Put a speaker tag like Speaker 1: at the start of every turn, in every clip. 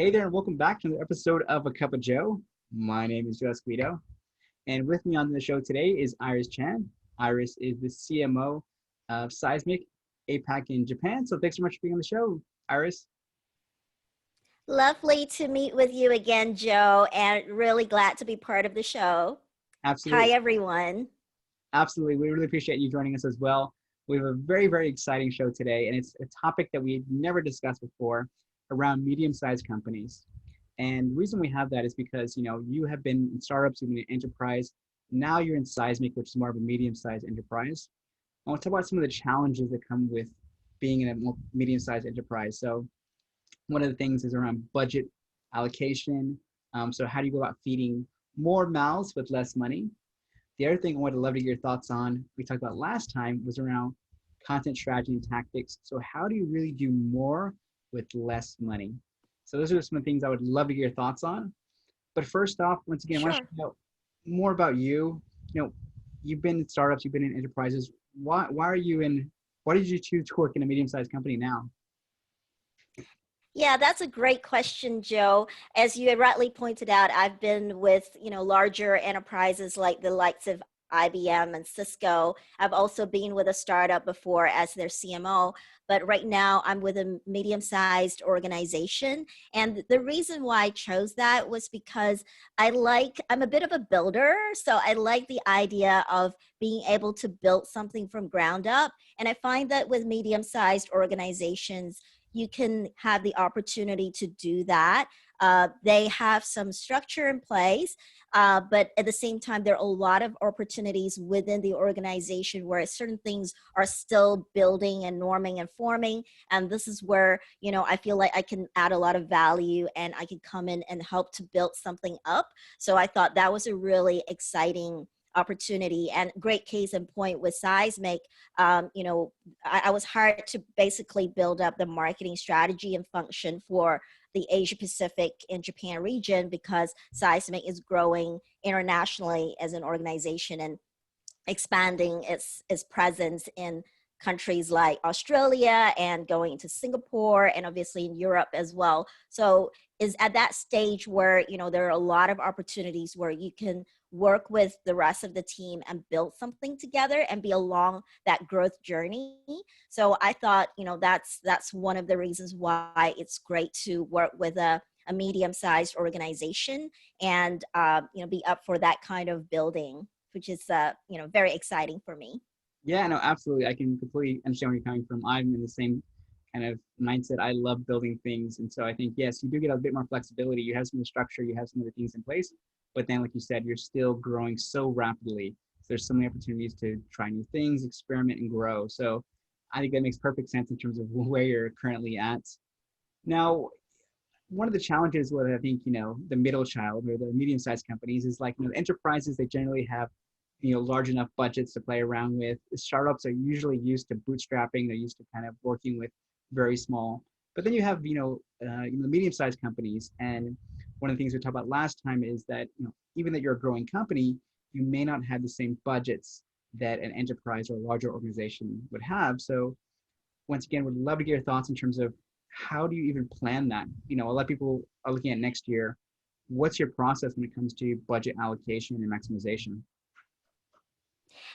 Speaker 1: Hey there, and welcome back to another episode of A Cup of Joe. My name is Joe Escobedo, and with me on the show today is Iris Chan. Iris is the CMO of Seismic, APAC in Japan. So thanks so much for being on the show, Iris.
Speaker 2: Lovely to meet with you again, Joe, and really glad to be part of the show. Hi,
Speaker 1: Absolutely,
Speaker 2: everyone.
Speaker 1: absolutely. We really appreciate you joining us as well. We have a very, very exciting show today, and it's a topic that we never discussed before around medium-sized companies. And the reason we have that is because, you have been in startups, you've been in enterprise. Now you're in Seismic, which is more of a medium-sized enterprise. I want to talk about some of the challenges that come with being in a more medium-sized enterprise. So one of the things is around budget allocation. So how do you go about feeding more mouths with less money? The other thing I would love to get your thoughts on, we talked about last time, was around content strategy and tactics. So how do you really do more with less money? So those are some of the things I would love to get your thoughts on. But first off, once again, I want to
Speaker 2: Sure.
Speaker 1: know more about you. You've been in startups, you've been in enterprises. Why did you choose to work in a medium-sized company now?
Speaker 2: Yeah, that's a great question, Joe. As you rightly pointed out, I've been with, larger enterprises like the likes of IBM and Cisco. I've also been with a startup before as their CMO, but right now I'm with a medium-sized organization. And the reason why I chose that was because I'm a bit of a builder, so I like the idea of being able to build something from ground up. And I find that with medium-sized organizations, you can have the opportunity to do that. They have some structure in place, but at the same time, there are a lot of opportunities within the organization where certain things are still building and norming and forming. And this is where, I feel like I can add a lot of value and I can come in and help to build something up. So I thought that was a really exciting opportunity and great case in point with Seismic. I was hired to basically build up the marketing strategy and function for the Asia Pacific and Japan region because Seismic is growing internationally as an organization and expanding its presence in countries like Australia and going to Singapore and obviously in Europe as well. So is at that stage where, there are a lot of opportunities where you can work with the rest of the team and build something together and be along that growth journey. So I thought, that's one of the reasons why it's great to work with a medium-sized organization and, be up for that kind of building, which is, very exciting for me.
Speaker 1: Yeah, no, absolutely. I can completely understand where you're coming from. I'm in the same kind of mindset. I love building things. And so I think, yes, you do get a bit more flexibility. You have some of the structure, you have some of the things in place. But then, like you said, you're still growing so rapidly. So there's so many opportunities to try new things, experiment, and grow. So I think that makes perfect sense in terms of where you're currently at. Now, one of the challenges with I think the middle child or the medium-sized companies is like enterprises. They generally have large enough budgets to play around with. Startups are usually used to bootstrapping. They're used to kind of working with very small. But then you have medium-sized companies, and one of the things we talked about last time is that even that you're a growing company, you may not have the same budgets that an enterprise or a larger organization would have. So once again, would love to get your thoughts in terms of how do you even plan that? A lot of people are looking at next year. What's your process when it comes to budget allocation and maximization?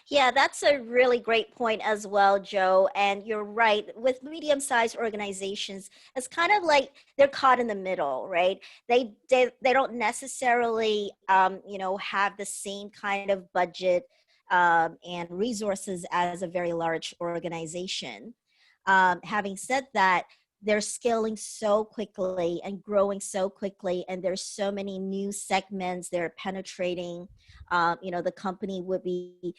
Speaker 2: Yeah, that's a really great point as well, Joe. And you're right. With medium-sized organizations, it's kind of like they're caught in the middle, right? They don't necessarily, have the same kind of budget and resources as a very large organization. Having said that, they're scaling so quickly and growing so quickly, and there's so many new segments they're penetrating. The company would be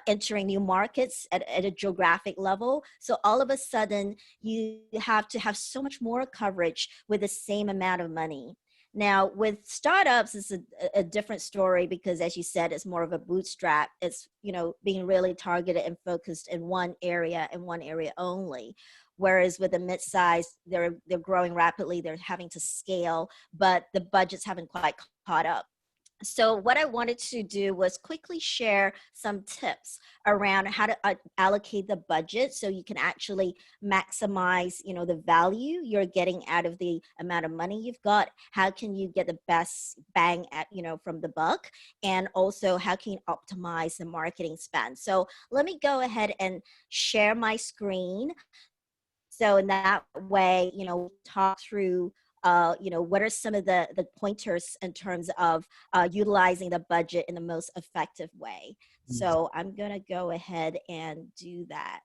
Speaker 2: entering new markets at a geographic level. So all of a sudden, you have to have so much more coverage with the same amount of money. Now, with startups, it's a different story because, as you said, it's more of a bootstrap. It's, being really targeted and focused in one area and one area only. Whereas with a mid-size, they're growing rapidly. They're having to scale, but the budgets haven't quite caught up. So what I wanted to do was quickly share some tips around how to allocate the budget so you can actually maximize, the value you're getting out of the amount of money you've got. How can you get the best bang at, from the buck? And also how can you optimize the marketing spend? So let me go ahead and share my screen. So in that way, talk through, what are some of the pointers in terms of utilizing the budget in the most effective way. So I'm going to go ahead and do that.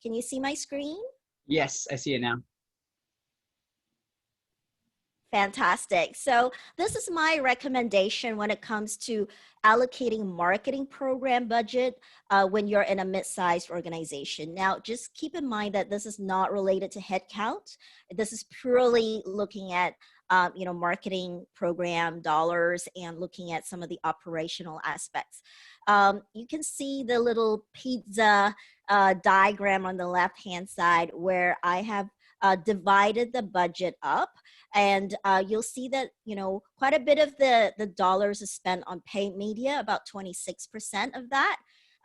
Speaker 2: Can you see my screen?
Speaker 1: Yes, I see it now.
Speaker 2: Fantastic. So this is my recommendation when it comes to allocating marketing program budget when you're in a mid-sized organization. Now, just keep in mind that this is not related to headcount. This is purely looking at marketing program dollars and looking at some of the operational aspects. You can see the little pizza diagram on the left-hand side where I have divided the budget up, and you'll see that quite a bit of the dollars is spent on paid media, about 26% of that.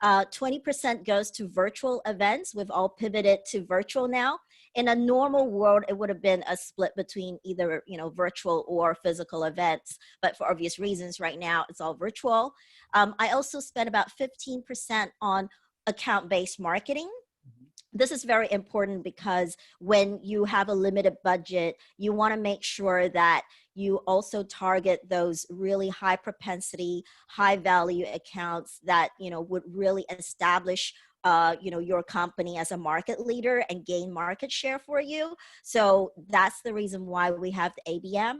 Speaker 2: 20% goes to virtual events. We've all pivoted to virtual now. In a normal world, it would have been a split between either virtual or physical events, but for obvious reasons, right now it's all virtual. I also spent about 15% on account-based marketing. This is very important because when you have a limited budget, you want to make sure that you also target those really high propensity, high value accounts that, would really establish your company as a market leader and gain market share for you. So that's the reason why we have the ABM.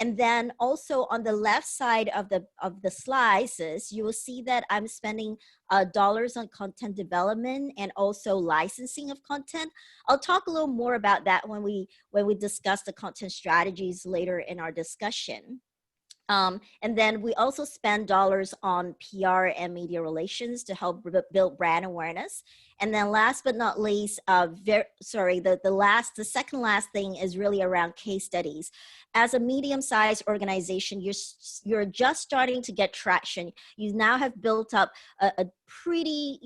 Speaker 2: And then also on the left side of the slices, you will see that I'm spending dollars on content development and also licensing of content. I'll talk a little more about that when we discuss the content strategies later in our discussion. And then we also spend dollars on PR and media relations to help build brand awareness. And then last but not least, the second last thing is really around case studies. As a medium-sized organization, you're just starting to get traction. You now have built up a pretty,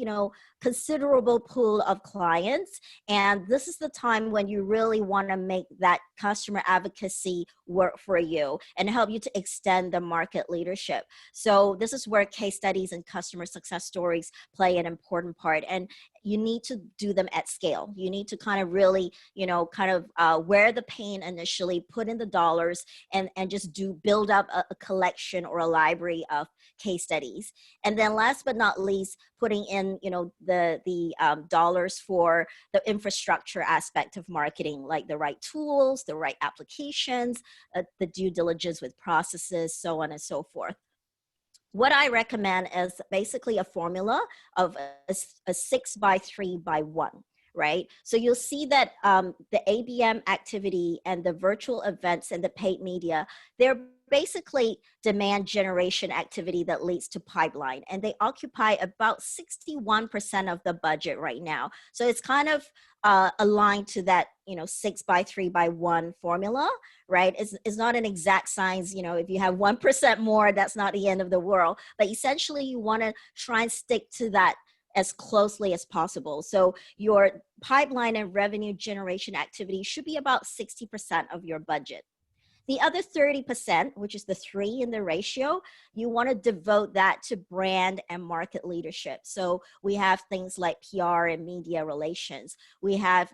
Speaker 2: considerable pool of clients. And this is the time when you really want to make that customer advocacy work for you and help you to extend the market leadership. So this is where case studies and customer success stories play an important part. And you need to do them at scale. You need to kind of really, wear the pain initially, put in the dollars, and just build up a collection or a library of case studies. And then last but not least, putting in, the dollars for the infrastructure aspect of marketing, like the right tools, the right applications, the due diligence with processes, so on and so forth. What I recommend is basically a formula of a 6x3x1, right? So you'll see that the ABM activity and the virtual events and the paid media, they're basically demand generation activity that leads to pipeline, and they occupy about 61% of the budget right now. So it's kind of aligned to that 6x3x1 formula, right? It's not an exact science. If you have 1% more, that's not the end of the world, but essentially you want to try and stick to that as closely as possible. So your pipeline and revenue generation activity should be about 60% of your budget. The other 30%, which is the 3 in the ratio, you want to devote that to brand and market leadership. So we have things like PR and media relations. We have,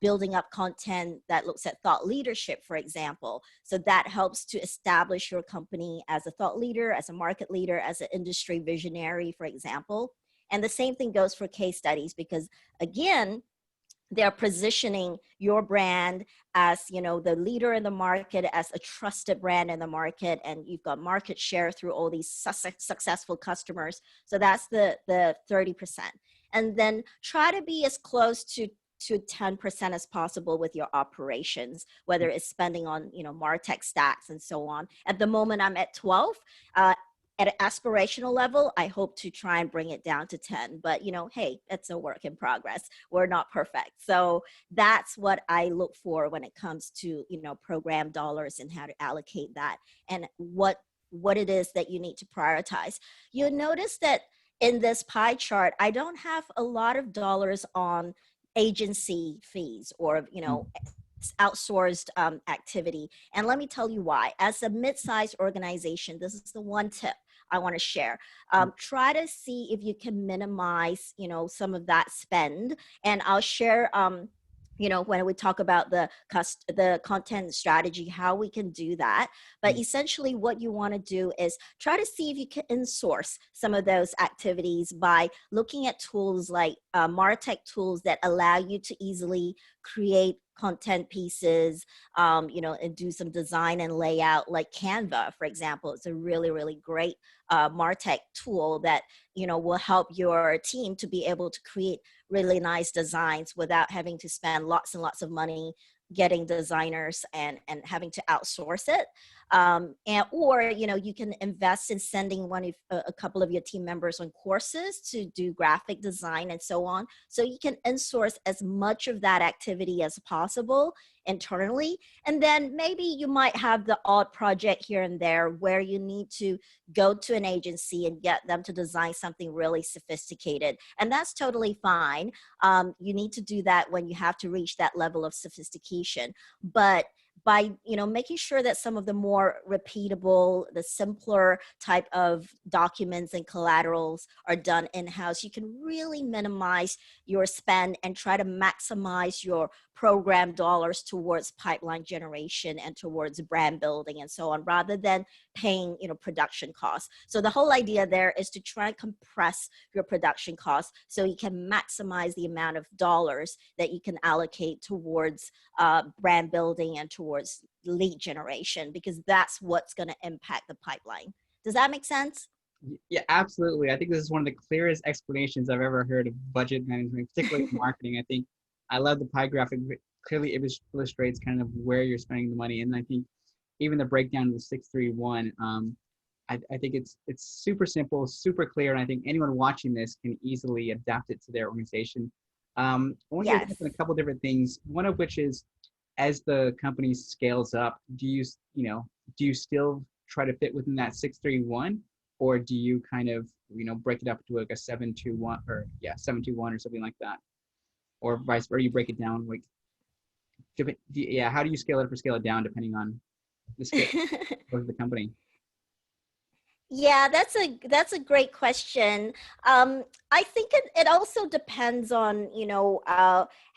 Speaker 2: building up content that looks at thought leadership, for example. So that helps to establish your company as a thought leader, as a market leader, as an industry visionary, for example. And the same thing goes for case studies, because again, they're positioning your brand as, the leader in the market, as a trusted brand in the market, and you've got market share through all these successful customers. So that's the 30%. And then try to be as close to 10% as possible with your operations, whether it's spending on, MarTech stacks and so on. At the moment, I'm at 12. At an aspirational level, I hope to try and bring it down to 10, but hey, it's a work in progress. We're not perfect. So that's what I look for when it comes to, program dollars and how to allocate that, and what what it is that you need to prioritize. You'll notice that in this pie chart, I don't have a lot of dollars on agency fees or, outsourced activity. And let me tell you why. As a mid-sized organization, this is the one tip I want to share. Try to see if you can minimize, some of that spend. And I'll share, when we talk about the content strategy, how we can do that. But essentially what you want to do is try to see if you can insource some of those activities by looking at tools like MarTech tools that allow you to easily create content pieces, and do some design and layout, like Canva, for example. It's a really, really great MarTech tool that, will help your team to be able to create really nice designs without having to spend lots and lots of money getting designers and having to outsource it. Or you can invest in sending a couple of your team members on courses to do graphic design and so on. So you can insource as much of that activity as possible internally. And then maybe you might have the odd project here and there where you need to go to an agency and get them to design something really sophisticated. And that's totally fine. You need to do that when you have to reach that level of sophistication. But by making sure that some of the more repeatable, the simpler type of documents and collaterals are done in-house, you can really minimize your spend and try to maximize your program dollars towards pipeline generation and towards brand building and so on, rather than paying production costs. So the whole idea there is to try and compress your production costs so you can maximize the amount of dollars that you can allocate towards brand building and towards lead generation, because that's what's going to impact the pipeline. Does that make sense?
Speaker 1: Yeah, absolutely. I think this is one of the clearest explanations I've ever heard of budget management, particularly in marketing. I think I love the pie graphic. Clearly, it illustrates kind of where you're spending the money. And I think even the breakdown of the 631, I think it's super simple, super clear. And I think anyone watching this can easily adapt it to their organization. I want to get a couple different things. One of which is, as the company scales up, do you still try to fit within that 631? Or do you kind of, break it up to like a 721 or 721 or something like that? Or vice versa, you break it down like, how do you scale it up or scale it down depending on the scale of the company?
Speaker 2: Yeah, that's a great question. I think it also depends on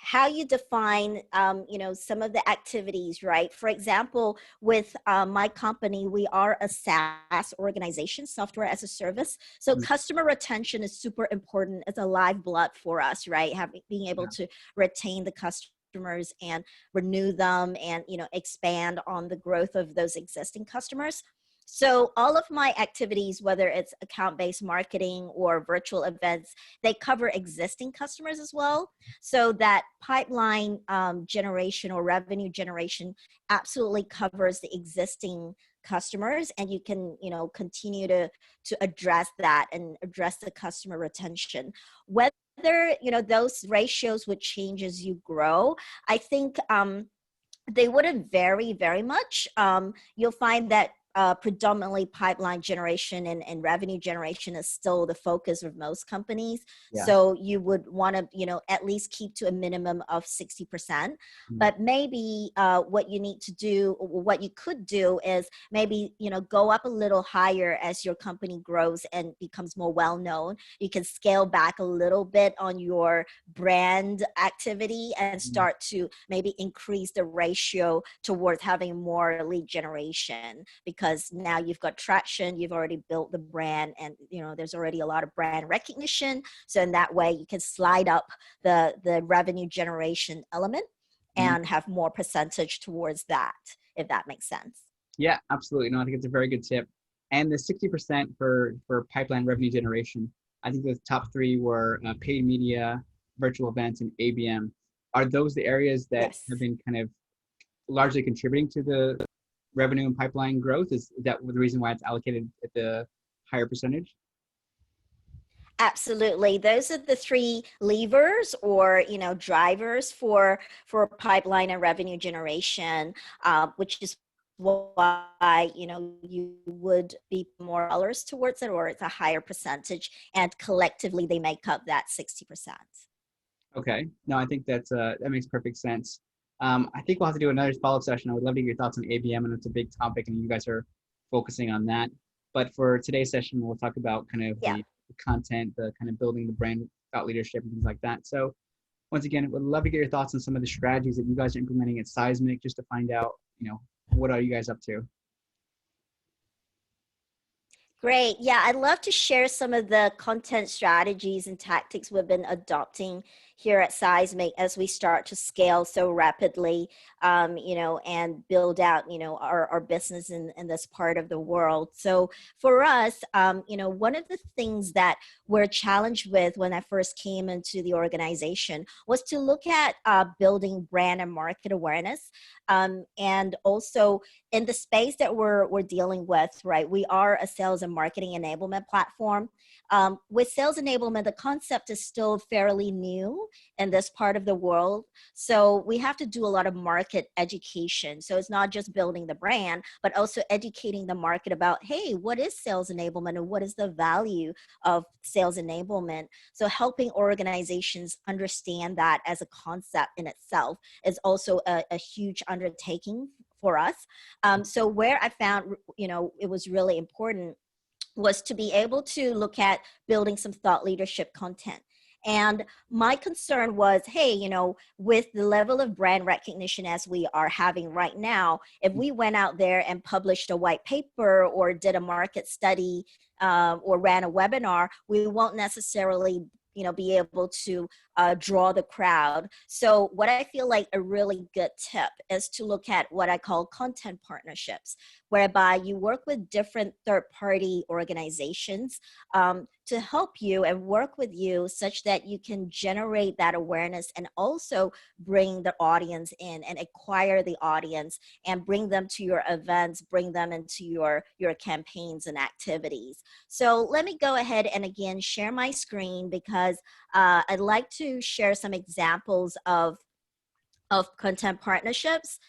Speaker 2: how you define some of the activities, right? For example, with my company, we are a SaaS organization, software as a service. So customer retention is super important. It's a lifeblood for us, right? Being able to retain the customers and renew them and expand on the growth of those existing customers. So all of my activities, whether it's account-based marketing or virtual events, they cover existing customers as well. So that pipeline generation or revenue generation absolutely covers the existing customers, and you can continue to address that and address the customer retention. Whether those ratios would change as you grow, I think they wouldn't vary very much. You'll find that predominantly pipeline generation and revenue generation is still the focus of most companies. Yeah. So you would want to, at least keep to a minimum of 60%. Mm-hmm. But maybe what you need to do, what you could do is maybe, go up a little higher as your company grows and becomes more well-known. You can scale back a little bit on your brand activity and start to maybe increase the ratio towards having more lead generation, because now you've got traction, you've already built the brand, and there's already a lot of brand recognition. So in that way, you can slide up the revenue generation element and have more percentage towards that, if that makes sense.
Speaker 1: Yeah, absolutely. No, I think it's a very good tip. And the 60% for pipeline revenue generation, I think the top three were paid media, virtual events, and ABM. Are those the areas that have been kind of largely contributing to the revenue and pipeline growth? Is that the reason why it's allocated at the higher percentage?
Speaker 2: Absolutely. Those are the three levers or, drivers for pipeline and revenue generation, which is why, you would be more dollars towards it, or it's a higher percentage, and collectively they make up that 60%.
Speaker 1: Okay. No, I think that makes perfect sense. I think we'll have to do another follow-up session. I would love to get your thoughts on ABM, and it's a big topic, and you guys are focusing on that. But for today's session, we'll talk about kind of
Speaker 2: Yeah.
Speaker 1: the content, the kind of building the brand, thought leadership, and things like that. So once again, would love to get your thoughts on some of the strategies that you guys are implementing at Seismic, just to find out, what are you guys up to?
Speaker 2: Great. Yeah, I'd love to share some of the content strategies and tactics we've been adopting here at Seismic as we start to scale so rapidly, and build out, our business in this part of the world. So for us, one of the things that we're challenged with when I first came into the organization was to look at building brand and market awareness. And also in the space that we're dealing with, right? We are a sales and marketing enablement platform. With sales enablement, the concept is still fairly new in this part of the world. So we have to do a lot of market education. So it's not just building the brand, but also educating the market about, hey, what is sales enablement and what is the value of sales enablement? So helping organizations understand that as a concept in itself is also a huge undertaking for us. So where I found, it was really important was to be able to look at building some thought leadership content. And my concern was, hey, with the level of brand recognition as we are having right now, if we went out there and published a white paper or did a market study, or ran a webinar, we won't necessarily be able to draw the crowd. So what I feel like a really good tip is to look at what I call content partnerships, whereby you work with different third-party organizations to help you and work with you such that you can generate that awareness and also bring the audience in and acquire the audience and bring them to your events, bring them into your campaigns and activities. So let me go ahead and again share my screen, because I'd like to share some examples of content partnerships,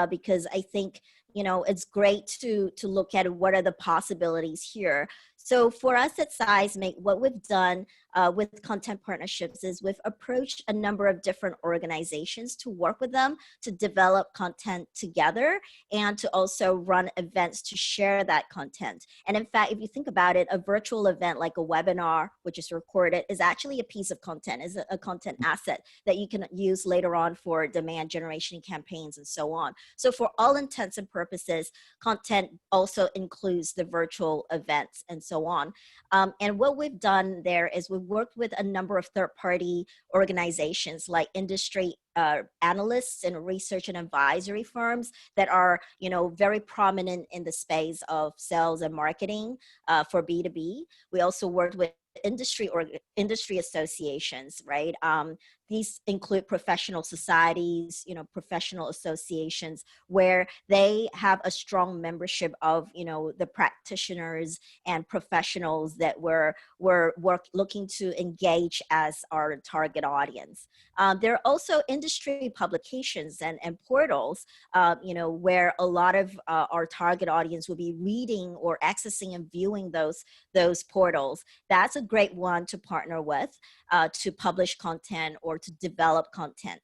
Speaker 2: because I think it's great to look at what are the possibilities here. So for us at Seismic, what we've done with content partnerships is we've approached a number of different organizations to work with them to develop content together and to also run events to share that content. And in fact, if you think about it, a virtual event like a webinar, which is recorded, is actually a piece of content, is a content asset that you can use later on for demand generation campaigns and so on. So for all intents and purposes, content also includes the virtual events and so on. And what we've done there is we've worked with a number of third-party organizations like industry analysts and research and advisory firms that are, very prominent in the space of sales and marketing for B2B. We also worked with industry associations, right? These include professional societies, professional associations, where they have a strong membership of, the practitioners and professionals that we're looking to engage as our target audience. There are also industry publications and portals, where a lot of our target audience will be reading or accessing and viewing those portals. That's a great one to partner with to publish content or to develop content,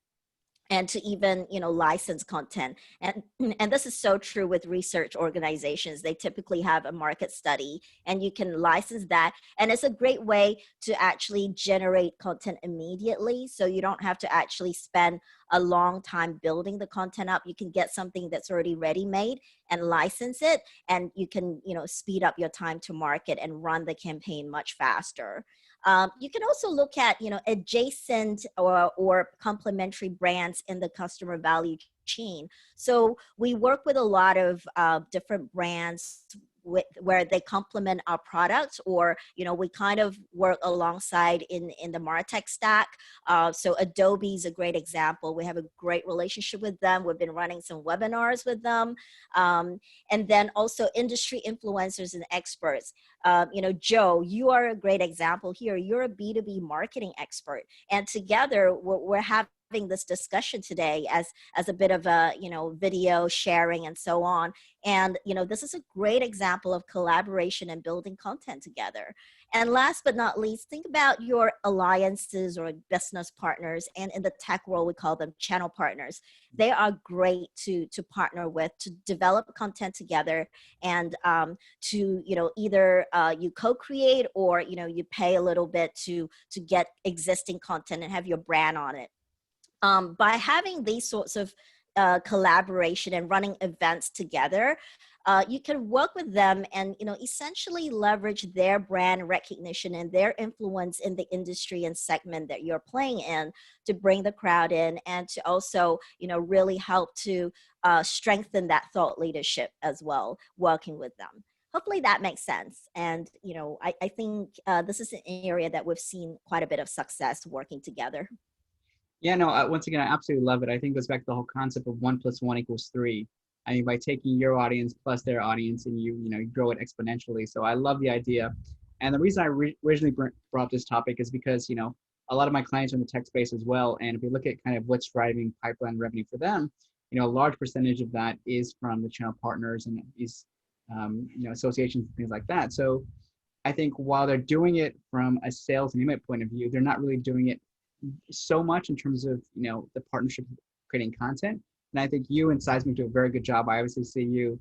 Speaker 2: and to even license content. And this is so true with research organizations. They typically have a market study and you can license that, and it's a great way to actually generate content immediately, so you don't have to actually spend a long time building the content up. You can get something that's already ready made and license it, and you can speed up your time to market and run the campaign much faster. You can also look at, adjacent or complementary brands in the customer value chain. So we work with a lot of different brands where they complement our products, or we kind of work alongside in the MarTech stack. So Adobe is a great example. We have a great relationship with them. We've been running some webinars with them, and then also industry influencers and experts. Joe, you are a great example here. You're a B2B marketing expert, and together we're having this discussion today as a bit of a, video sharing and so on. And, this is a great example of collaboration and building content together. And last but not least, think about your alliances or business partners. And in the tech world, we call them channel partners. They are great to partner with, to develop content together, and to, either you co-create, or, you pay a little bit to get existing content and have your brand on it. By having these sorts of collaboration and running events together, you can work with them and, essentially leverage their brand recognition and their influence in the industry and segment that you're playing in, to bring the crowd in, and to also, really help to strengthen that thought leadership as well, working with them. Hopefully that makes sense. And, I think this is an area that we've seen quite a bit of success working together.
Speaker 1: Yeah, no, once again, I absolutely love it. I think it goes back to the whole concept of 1+1 = 3. I mean, by taking your audience plus their audience, and you grow it exponentially. So I love the idea. And the reason I originally brought up this topic is because, a lot of my clients are in the tech space as well. And if we look at kind of what's driving pipeline revenue for them, a large percentage of that is from the channel partners and these, associations and things like that. So I think while they're doing it from a sales and email point of view, they're not really doing it so much in terms of the partnership creating content. And I think you and Seismic do a very good job. I obviously see you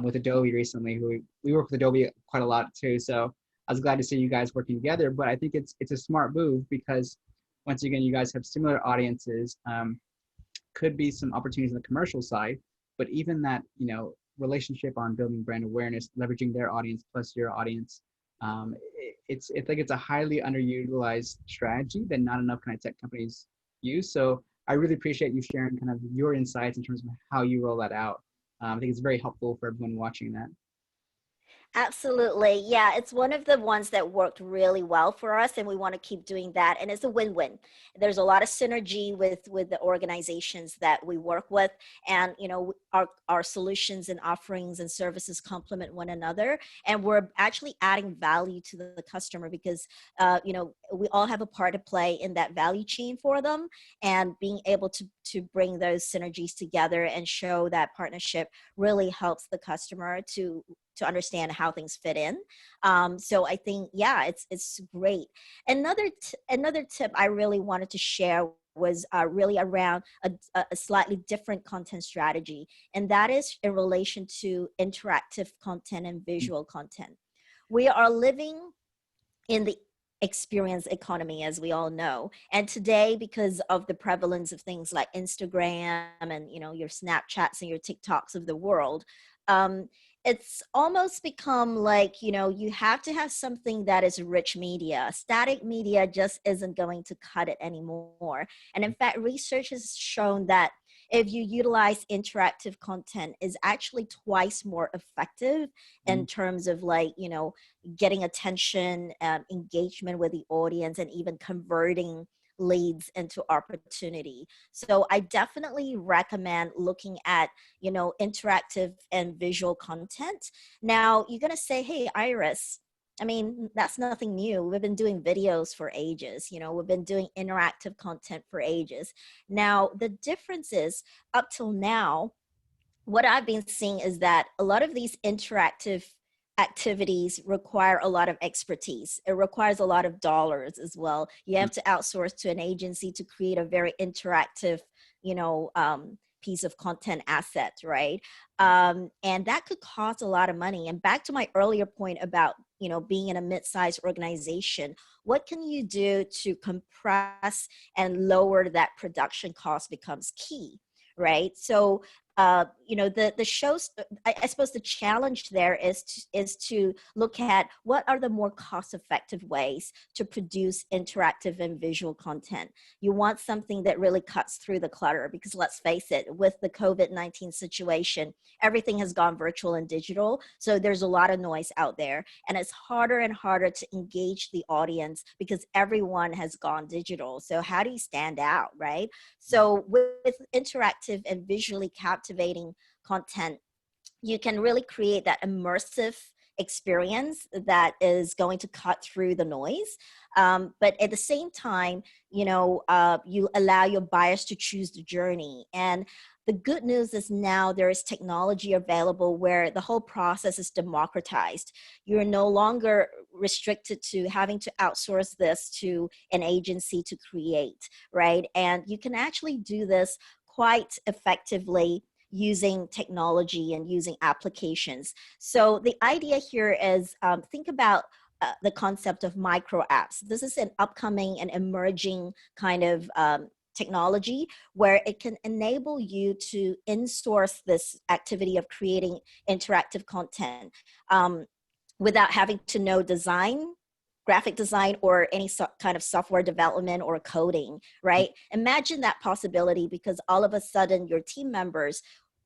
Speaker 1: with Adobe recently, who we work with Adobe quite a lot too. So I was glad to see you guys working together. But I think it's a smart move, because once again, you guys have similar audiences. Could be some opportunities on the commercial side, but even that relationship on building brand awareness, leveraging their audience plus your audience. It's like it's a highly underutilized strategy that not enough kind of tech companies use. So I really appreciate you sharing kind of your insights in terms of how you roll that out. I think it's very helpful for everyone watching that.
Speaker 2: Absolutely. Yeah, it's one of the ones that worked really well for us, and we want to keep doing that. And it's a win-win. There's a lot of synergy with the organizations that we work with, and our solutions and offerings and services complement one another, and we're actually adding value to the customer, because we all have a part to play in that value chain for them, and being able to bring those synergies together and show that partnership really helps the customer to understand how things fit in. So I think, yeah, it's great. Another tip I really wanted to share was really around a slightly different content strategy, and that is in relation to interactive content and visual content. We are living in the experience economy, as we all know, and today, because of the prevalence of things like Instagram and your Snapchats and your TikToks of the world, it's almost become like, you have to have something that is rich media. Static media just isn't going to cut it anymore. And in fact, research has shown that if you utilize interactive content, is actually twice more effective in terms of getting attention, engagement with the audience, and even converting leads into opportunity. So I definitely recommend looking at, interactive and visual content. Now you're going to say, hey, Iris, I mean, that's nothing new. We've been doing videos for ages. We've been doing interactive content for ages. Now, the difference is, up till now, what I've been seeing is that a lot of these interactive activities require a lot of expertise. It requires a lot of dollars as well. You have to outsource to an agency to create a very interactive, piece of content asset, right? And that could cost a lot of money. And back to my earlier point about, being in a mid-sized organization, what can you do to compress and lower that production cost becomes key, right? So the shows, I suppose the challenge there is to look at what are the more cost-effective ways to produce interactive and visual content. You want something that really cuts through the clutter, because let's face it, with the COVID-19 situation, everything has gone virtual and digital. So there's a lot of noise out there, and it's harder and harder to engage the audience because everyone has gone digital. So how do you stand out, right? So with interactive and visually captivating content, you can really create that immersive experience that is going to cut through the noise. But at the same time, you allow your buyers to choose the journey. And the good news is now there is technology available where the whole process is democratized. You're no longer restricted to having to outsource this to an agency to create, right? And you can actually do this quite effectively using technology and using applications. So the idea here is think about the concept of micro apps. This is an upcoming and emerging kind of technology where it can enable you to insource this activity of creating interactive content without having to know graphic design, or any kind of software development or coding, right? Imagine that possibility, because all of a sudden your team members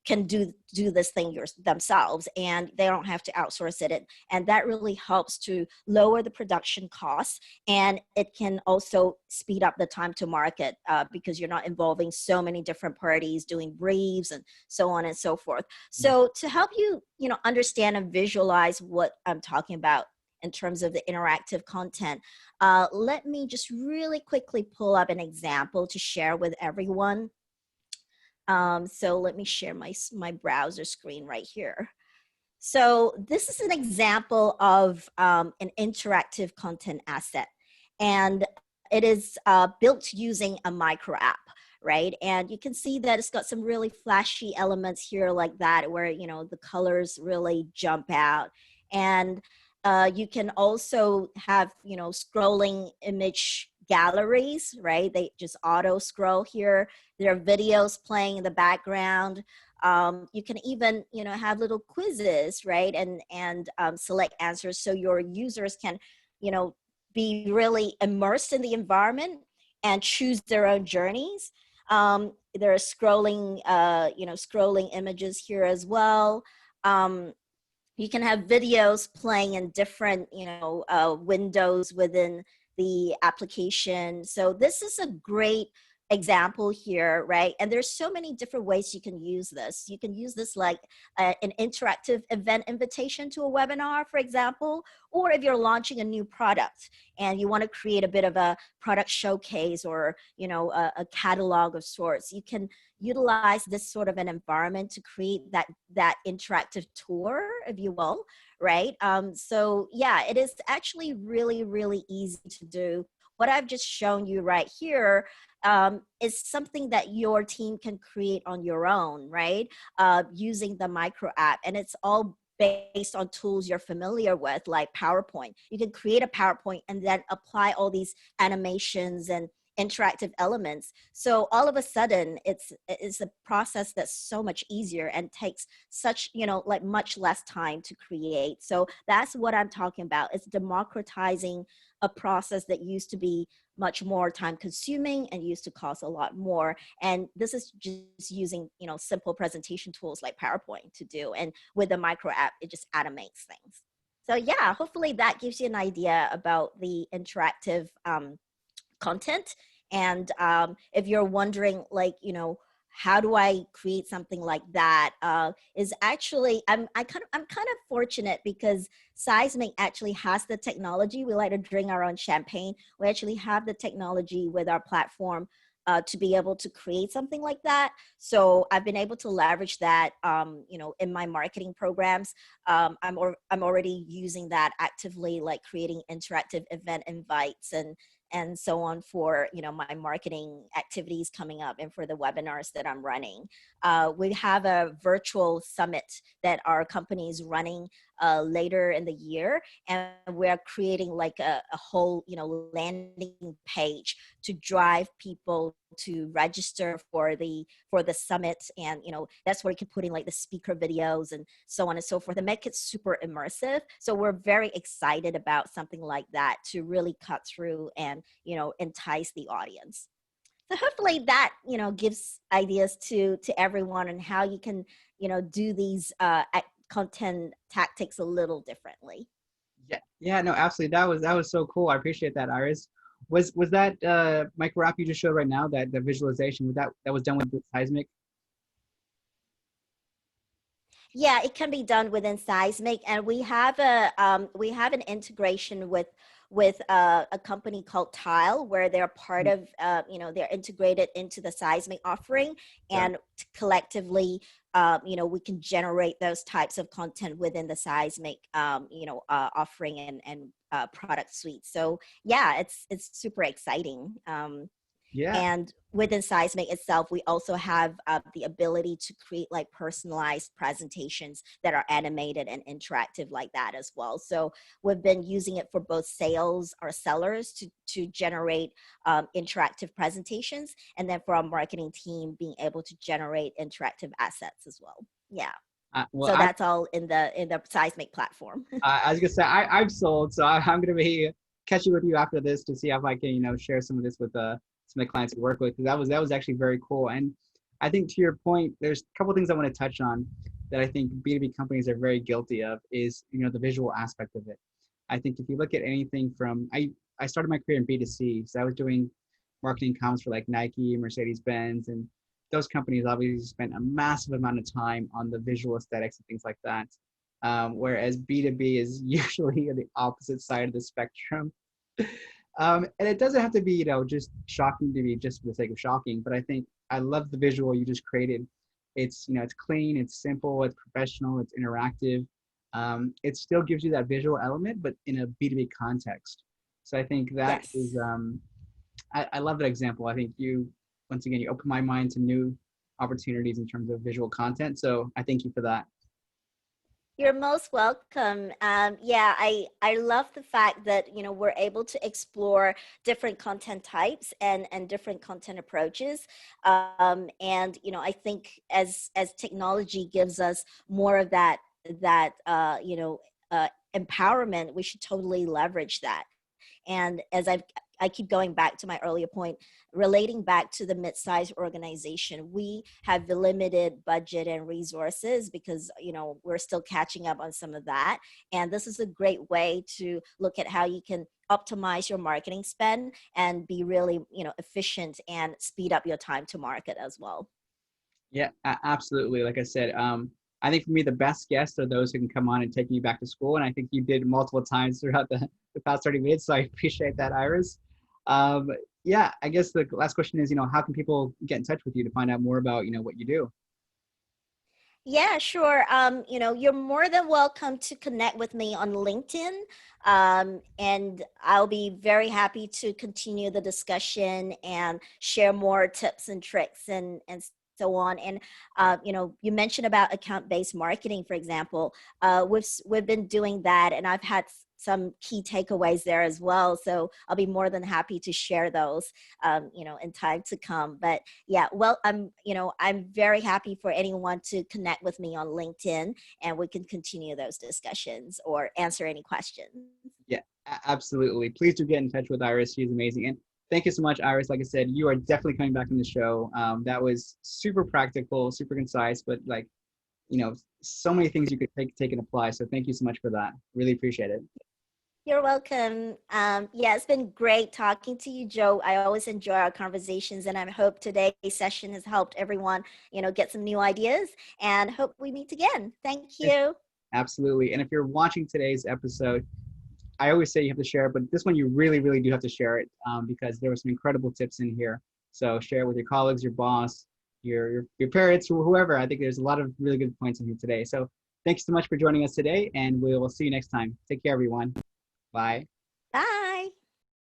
Speaker 2: can do this thing themselves, and they don't have to outsource it. And that really helps to lower the production costs, and it can also speed up the time to market because you're not involving so many different parties doing briefs and so on and so forth. So to help you, understand and visualize what I'm talking about in terms of the interactive content, let me just really quickly pull up an example to share with everyone. So let me share my browser screen right here. So this is an example of an interactive content asset, and it is built using a micro app, right? And you can see that it's got some really flashy elements here like that, where, the colors really jump out. And you can also have, scrolling image galleries, right? They just auto scroll here. There are videos playing in the background. You can even, have little quizzes, right? And select answers so your users can, be really immersed in the environment and choose their own journeys. There are scrolling images here as well. You can have videos playing in different, windows within the application. So this is a great example here, right? And there's so many different ways you can use this. You can use this like an interactive event invitation to a webinar, for example, or if you're launching a new product and you want to create a bit of a product showcase or, a catalog of sorts, you can utilize this sort of an environment to create that interactive tour, if you will, right? So yeah, it is actually really, really easy to do. What I've just shown you right here is something that your team can create on your own, right? Using the micro app, and it's all based on tools you're familiar with, like PowerPoint. You can create a PowerPoint and then apply all these animations and interactive elements. So all of a sudden, it's a process that's so much easier and takes such, like much less time to create. So that's what I'm talking about. It's democratizing a process that used to be much more time consuming and used to cost a lot more. And this is just using, simple presentation tools like PowerPoint to do. And with the micro app, it just automates things. So yeah, hopefully that gives you an idea about the interactive content. And if you're wondering, like, how do I create something like that? Is actually, I'm kind of fortunate because Seismic actually has the technology. We like to drink our own champagne. We actually have the technology with our platform to be able to create something like that. So I've been able to leverage that, in my marketing programs. I'm already using that actively, like creating interactive event invites and so on for, my marketing activities coming up and for the webinars that I'm running. We have a virtual summit that our company is running later in the year, and we're creating like a whole, landing page to drive people to register for the summit. And that's where you can put in like the speaker videos and so on and so forth and make it super immersive. So we're very excited about something like that to really cut through and entice the audience. So hopefully that gives ideas to everyone on how you can do these content tactics a little differently.
Speaker 1: Yeah, no, absolutely. That was so cool. I appreciate that, Iris. Was that micro app you just showed right now, that the visualization, that was done with the Seismic?
Speaker 2: Yeah, it can be done within Seismic, and we have an integration with a company called Tile, where they're part of they're integrated into the Seismic offering,
Speaker 1: Yeah.
Speaker 2: and collectively, we can generate those types of content within the Seismic offering and product suite. So yeah, it's super exciting.
Speaker 1: Yeah.
Speaker 2: And within Seismic itself, we also have the ability to create like personalized presentations that are animated and interactive like that as well. So we've been using it for both sales or sellers to generate interactive presentations, and then for our marketing team being able to generate interactive assets as well. Yeah.
Speaker 1: Well,
Speaker 2: So that's all in the Seismic platform.
Speaker 1: I was gonna say I've sold, so I'm gonna be catching with you after this to see if I can share some of this with some of the clients we work with. 'Cause that was actually very cool. And I think to your point, there's a couple of things I want to touch on that I think B2B companies are very guilty of is the visual aspect of it. I think if you look at anything from I started my career in B2C, so I was doing marketing comms for like Nike, Mercedes Benz, and those companies obviously spent a massive amount of time on the visual aesthetics and things like that. Whereas B2B is usually on the opposite side of the spectrum. And it doesn't have to be, just shocking to be just for the sake of shocking, but I think I love the visual you just created. It's clean, it's simple, it's professional, it's interactive. It still gives you that visual element, but in a B2B context. So I think that is,
Speaker 2: Yes.
Speaker 1: I love that example. I think once again, you open my mind to new opportunities in terms of visual content. So I thank you for that.
Speaker 2: You're most welcome. Yeah, I love the fact that we're able to explore different content types and different content approaches. And I think as technology gives us more of that empowerment, we should totally leverage that. And as I keep going back to my earlier point, relating back to the mid-sized organization, we have limited budget and resources because, we're still catching up on some of that. And this is a great way to look at how you can optimize your marketing spend and be really, efficient and speed up your time to market as well.
Speaker 1: Yeah, absolutely. Like I said, I think for me, the best guests are those who can come on and take me back to school. And I think you did multiple times throughout the past 30 minutes. So I appreciate that, Iris. Um, yeah, I guess the last question is, how can people get in touch with you to find out more about, what you do?
Speaker 2: Yeah, sure. You're more than welcome to connect with me on LinkedIn. And I'll be very happy to continue the discussion and share more tips and tricks and so on. And you mentioned about account-based marketing, for example. We've been doing that, and I've had some key takeaways there as well. So I'll be more than happy to share those, in time to come. But yeah, well, I'm very happy for anyone to connect with me on LinkedIn, and we can continue those discussions or answer any questions.
Speaker 1: Yeah, absolutely. Please do get in touch with Iris. She's amazing. And thank you so much, Iris. Like I said, you are definitely coming back on the show. That was super practical, super concise, but like, so many things you could take and apply. So thank you so much for that. Really appreciate it.
Speaker 2: You're welcome. Yeah, it's been great talking to you, Joe. I always enjoy our conversations, and I hope today's session has helped everyone, get some new ideas, and hope we meet again. Thank
Speaker 1: Yes,
Speaker 2: you.
Speaker 1: absolutely. And if you're watching today's episode, I always say you have to share it, but this one you really, really do have to share it because there were some incredible tips in here. So share it with your colleagues, your boss, your parents, or whoever. I think there's a lot of really good points in here today. So thanks so much for joining us today, and we will see you next time. Take care, everyone. Bye.